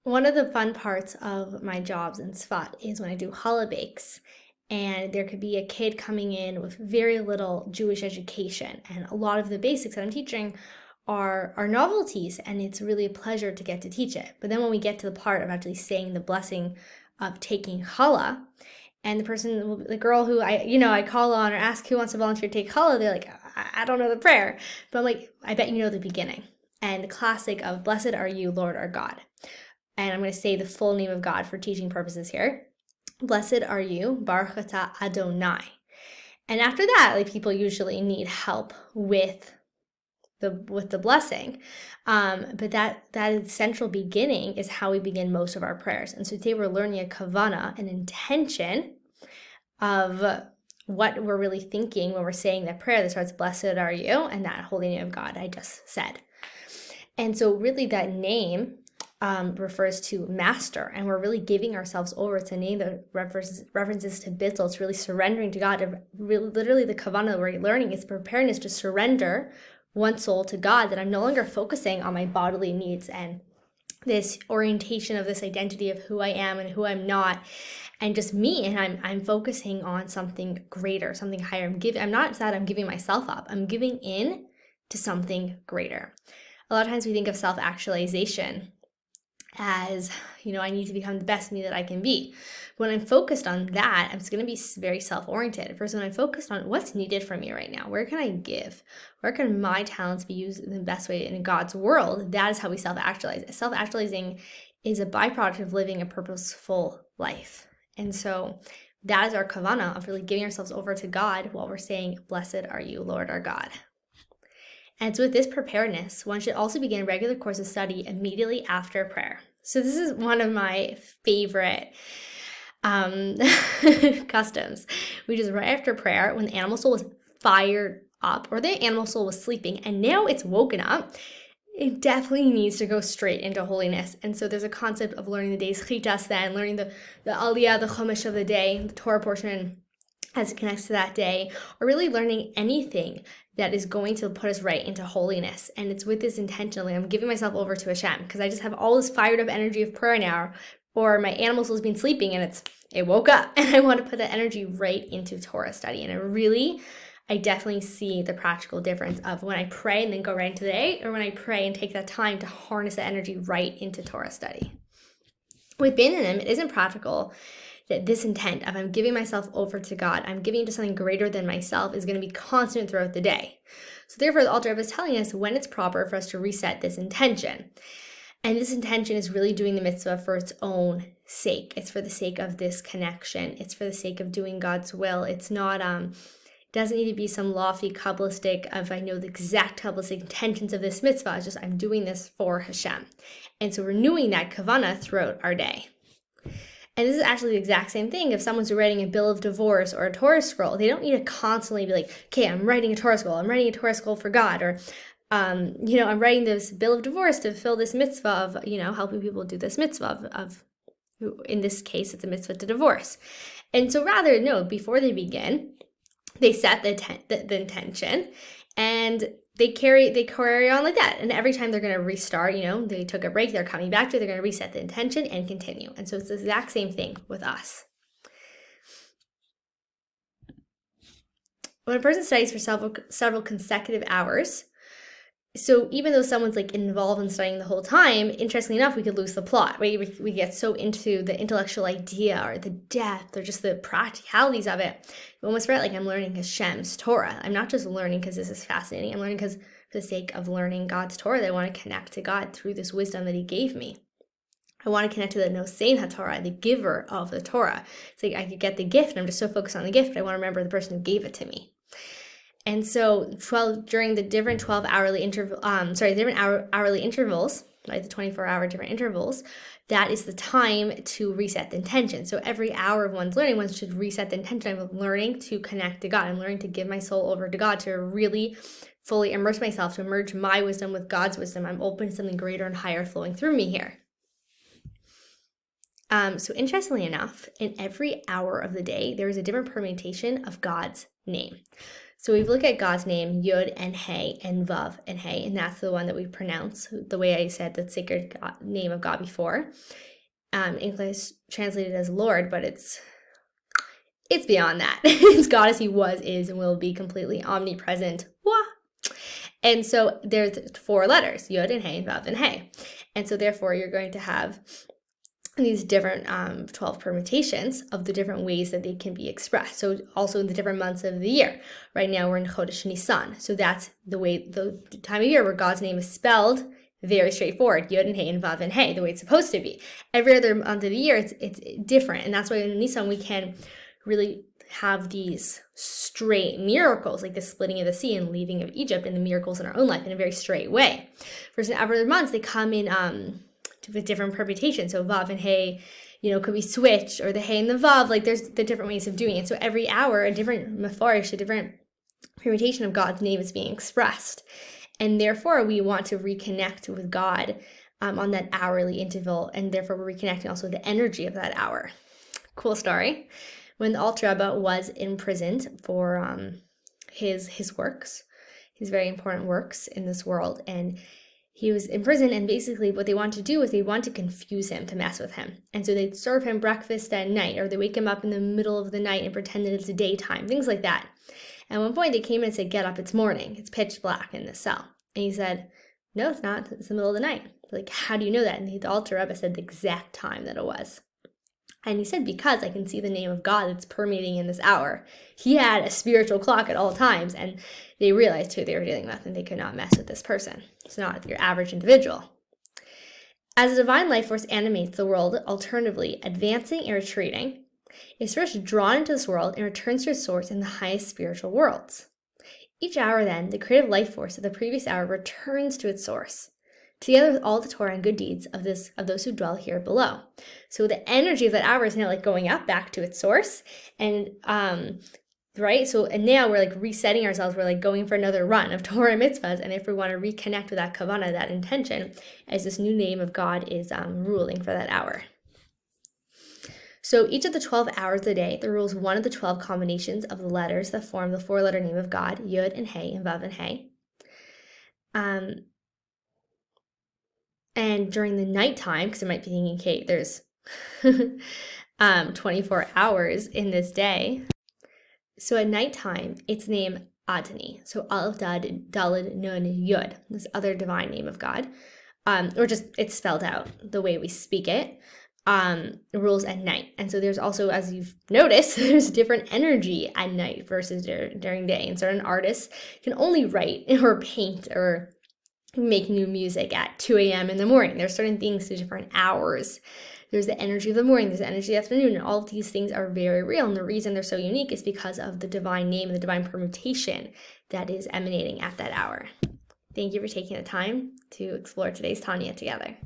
One of the fun parts of my jobs in Svat is when I do challah bakes, and there could be a kid coming in with very little Jewish education, and a lot of the basics that I'm teaching are novelties, and it's really a pleasure to get to teach it. But then when we get to the part of actually saying the blessing of taking challah, and the girl who I call on or ask who wants to volunteer to take challah, they're like, I don't know the prayer, but I'm like, I bet you know the beginning, and the classic of "Blessed are you, Lord our God." And I'm going to say the full name of God for teaching purposes here. Blessed are you, Baruch atah Adonai. And after that, like, people usually need help with the blessing. But that central beginning is how we begin most of our prayers. And so today we're learning a kavana, an intention of what we're really thinking when we're saying that prayer that starts, blessed are you, and that holy name of God I just said. And so really that name refers to master, and we're really giving ourselves over. It's a name that references to bittul. It's really surrendering to God. Literally the kavanah we're learning is preparedness to surrender one soul to God, that I'm no longer focusing on my bodily needs and this orientation of this identity of who I am and who I'm not, and just me, and I'm focusing on something greater, something higher. I'm not that I'm giving myself up. I'm giving in to something greater. A lot of times we think of self-actualization as, I need to become the best me that I can be. When I'm focused on that, I'm going to be very self-oriented. First, when I'm focused on what's needed from me right now, where can I give? Where can my talents be used in the best way in God's world? That is how we self-actualize. Self-actualizing is a byproduct of living a purposeful life. And so that is our kavanah of really giving ourselves over to God while we're saying, blessed are you, Lord our God. And so with this preparedness, one should also begin a regular course of study immediately after prayer. So this is one of my favorite customs, which is right after prayer, when the animal soul was fired up, or the animal soul was sleeping and now it's woken up, it definitely needs to go straight into holiness. And so there's a concept of learning the day's chitas, then learning the aliyah, the chumash of the day, the Torah portion as it connects to that day, or really learning anything that is going to put us right into holiness. And it's with this intentionally, I'm giving myself over to Hashem, because I just have all this fired up energy of prayer now, or my animal soul's been sleeping and it woke up, and I want to put that energy right into Torah study. And I definitely see the practical difference of when I pray and then go right into the day, or when I pray and take that time to harness that energy right into Torah study. With Binanim, it isn't practical that this intent of I'm giving myself over to God, I'm giving to something greater than myself, is going to be constant throughout the day. So therefore, the Alter Rebbe is telling us when it's proper for us to reset this intention. And this intention is really doing the mitzvah for its own sake. It's for the sake of this connection. It's for the sake of doing God's will. It's not, doesn't need to be some lofty Kabbalistic of I know the exact Kabbalistic intentions of this mitzvah. It's just I'm doing this for Hashem. And so renewing that kavanah throughout our day. And this is actually the exact same thing. If someone's writing a bill of divorce or a Torah scroll, they don't need to constantly be like, okay, I'm writing a Torah scroll. I'm writing a Torah scroll for God. Or, I'm writing this bill of divorce to fulfill this mitzvah of, helping people do this mitzvah of in this case, it's a mitzvah to divorce. And so rather, no, before they begin, they set the intention, and they carry on like that. And every time they're going to restart, they took a break, they're coming back to it, they're going to reset the intention and continue. And so it's the exact same thing with us. When a person studies for several consecutive hours, so even though someone's like involved in studying the whole time, interestingly enough, we could lose the plot. We get so into the intellectual idea or the depth or just the practicalities of it. We almost forget, like, I'm learning Hashem's Torah. I'm not just learning because this is fascinating. I'm learning because for the sake of learning God's Torah, that I want to connect to God through this wisdom that He gave me. I want to connect to the Nosein HaTorah, the giver of the Torah. It's like I could get the gift, and I'm just so focused on the gift, but I want to remember the person who gave it to me. And so during the different 12-hourly hourly intervals, right, the 24-hour different intervals, that is the time to reset the intention. So every hour of one's learning, one should reset the intention. I'm learning to connect to God. I'm learning to give my soul over to God, to really fully immerse myself, to merge my wisdom with God's wisdom. I'm open to something greater and higher flowing through me here. So interestingly enough, in every hour of the day, there is a different permutation of God's name. So we've looked at God's name, Yud and He and Vav and He, and that's the one that we pronounce the way I said the sacred name of God before. English translated as Lord, but it's beyond that. It's God as He was, is, and will be, completely omnipresent. Wah! And so there's 4 letters, Yud and He and Vav and He. And so therefore you're going to have these different 12 permutations of the different ways that they can be expressed. So also in the different months of the year. Right now we're in Chodesh Nissan. So that's the time of year where God's name is spelled very straightforward, Yud and He and Vav and He, the way it's supposed to be. Every other month of the year, it's different. And that's why in Nissan we can really have these straight miracles, like the splitting of the sea and leaving of Egypt, and the miracles in our own life in a very straight way. Versus in other months, they come in with different permutations. So Vav and He, could be switched, or the He and the Vav, like there's the different ways of doing it. So every hour, a different mafarish, a different permutation of God's name is being expressed. And therefore, we want to reconnect with God on that hourly interval, and therefore we're reconnecting also with the energy of that hour. Cool story. When the Alter Rebbe was imprisoned for his works, his very important works in this world, and he was in prison, and basically what they wanted to do was they wanted to confuse him, to mess with him. And so they'd serve him breakfast at night, or they wake him up in the middle of the night and pretend that it's daytime, things like that. At one point they came in and said, "Get up, it's morning, it's pitch black in this cell." And he said, "No, it's not, it's the middle of the night." Like, "How do you know that?" And the Alter Rebbe said the exact time that it was. And he said, "Because I can see the name of God that's permeating in this hour." He had a spiritual clock at all times, and they realized who they were dealing with, and they could not mess with this person. It's not your average individual. As a divine life force animates the world, alternatively advancing and retreating, it's first drawn into this world and returns to its source in the highest spiritual worlds. Each hour then, the creative life force of the previous hour returns to its source, together with all the Torah and good deeds of those who dwell here below. So the energy of that hour is now like going up back to its source, and right? So, and now we're like resetting ourselves. We're like going for another run of Torah and mitzvahs, and if we want to reconnect with that kavanah, that intention, as this new name of God is ruling for that hour. So each of the 12 hours of the day, there rules one of the 12 combinations of the letters that form the 4-letter name of God, Yud and He and Vav and He. And during the nighttime, because I might be thinking, Kate, there's 24 hours in this day. So at nighttime, it's named Adoni. So Aleph, Daled, Nun, Yud, this other divine name of God. Or just, it's spelled out the way we speak it. Rules at night. And so there's also, as you've noticed, there's different energy at night versus during day. And certain artists can only write or paint or make new music at 2 a.m. in the morning. There's certain things to different hours. There's the energy of the morning, there's the energy of the afternoon, and all of these things are very real. And the reason they're so unique is because of the divine name and the divine permutation that is emanating at that hour. Thank you for taking the time to explore today's Tanya together.